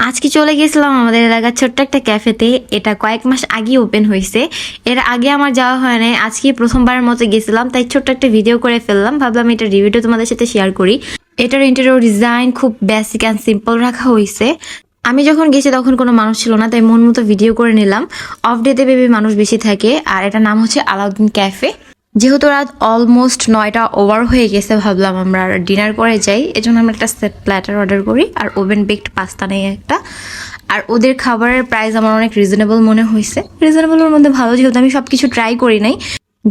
আজকে চলে গেছিলাম আমাদের এলাকার ছোট্ট একটা ক্যাফেতে। এটা কয়েক মাস আগে ওপেন হয়েছে। এর আগে আমার যাওয়া হয় নাই, আজকে প্রথমবারের মতো গেছিলাম, তাই ছোট্ট একটা ভিডিও করে ফেললাম। ভাবলাম এটা রিভিউটা তোমাদের সাথে শেয়ার করি। এটার ইন্টেরিয়র ডিজাইন খুব বেসিক অ্যান্ড সিম্পল রাখা হয়েছে। আমি যখন গেছি তখন কোনো মানুষ ছিল না, তাই মন মতো ভিডিও করে নিলাম। অফ ডেতে বেবি মানুষ বেশি থাকে। আর এটার নাম হচ্ছে আলাউদ্দিন ক্যাফে। যেহেতু রাত অলমোস্ট 9টা ওভার হয়ে গেছে, ভাবলাম আমরা ডিনার করে যাই। এজন্য আমরা একটা সেট প্ল্যাটার অর্ডার করি আর ওভেন বেকড পাস্তা নেই একটা। আর ওদের খাবারের প্রাইস আমার অনেক রিজনেবল মনে হয়েছে। রিজনেবলের মধ্যে ভালো, যেহেতু আমি সব কিছু ট্রাই করি নাই।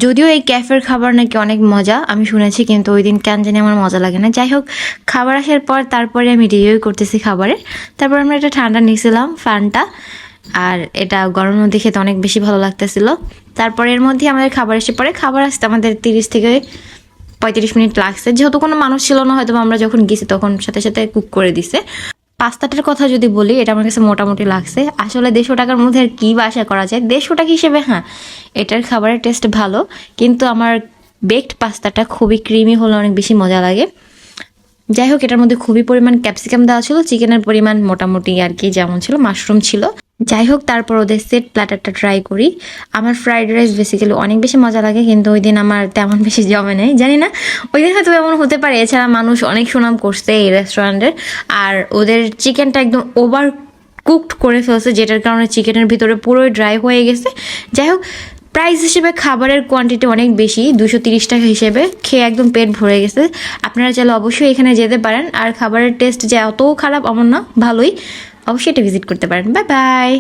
যদিও এই ক্যাফের খাবার নাকি অনেক মজা আমি শুনেছি, কিন্তু ওই দিন কেন জানি আমার মজা লাগে না। যাই হোক, খাবার আসার পর তারপরে আমি রিভিউ করতেছি খাবারের। তারপর আমরা একটা ঠান্ডা নিয়েছিলাম, ফান্টা। আর এটা গরমের মধ্যে খেতে অনেক বেশি ভালো লাগতেছিল। তারপরে এর মধ্যে আমাদের খাবার এসে পড়ে। খাবার আসতে আমাদের 30 থেকে 35 মিনিট লাগছে, যেহেতু কোনো মানুষ ছিল না। হয়তো আমরা যখন গেছি তখন সাথে সাথে কুক করে দিছে। পাস্তাটার কথা যদি বলি, এটা আমার কাছে মোটামুটি লাগছে। আসলে 150 টাকার মধ্যে আর কি বা আশা করা যায়। 150 টাকা হিসেবে হ্যাঁ, এটার খাবারের টেস্ট ভালো, কিন্তু আমার বেকড পাস্তাটা খুবই ক্রিমি হলে অনেক বেশি মজা লাগে। যাই হোক, এটার মধ্যে খুবই পরিমাণ ক্যাপসিকাম দেওয়া ছিল। চিকেনের পরিমাণ মোটামুটি আর কি যেমন ছিল, মাশরুম ছিল। যাই হোক, তারপর ওদের সেট প্ল্যাটারটা ট্রাই করি। আমার ফ্রাইড রাইস বেসিক্যালি অনেক বেশি মজা লাগে, কিন্তু ওই দিন আমার তেমন বেশি জমে নেই। জানি না, ওই দিন হয়তো এমন হতে পারে। এছাড়া মানুষ অনেক সুনাম করছে এই রেস্টুরেন্টের। আর ওদের চিকেনটা একদম ওভার কুকড করে ফেলছে, যেটার কারণে চিকেনের ভিতরে পুরোই ড্রাই হয়ে গেছে। যাই হোক, প্রাইস হিসেবে খাবারের কোয়ান্টিটি অনেক বেশি, 230 টাকা হিসেবে খেয়ে একদম পেট ভরে গেছে। আপনারা চাইলে অবশ্যই এখানে যেতে পারেন। আর খাবারের টেস্ট যে এত খারাপ এমন না, ভালোই। অবশ্যই এটা ভিজিট করতে পারেন। Bye bye.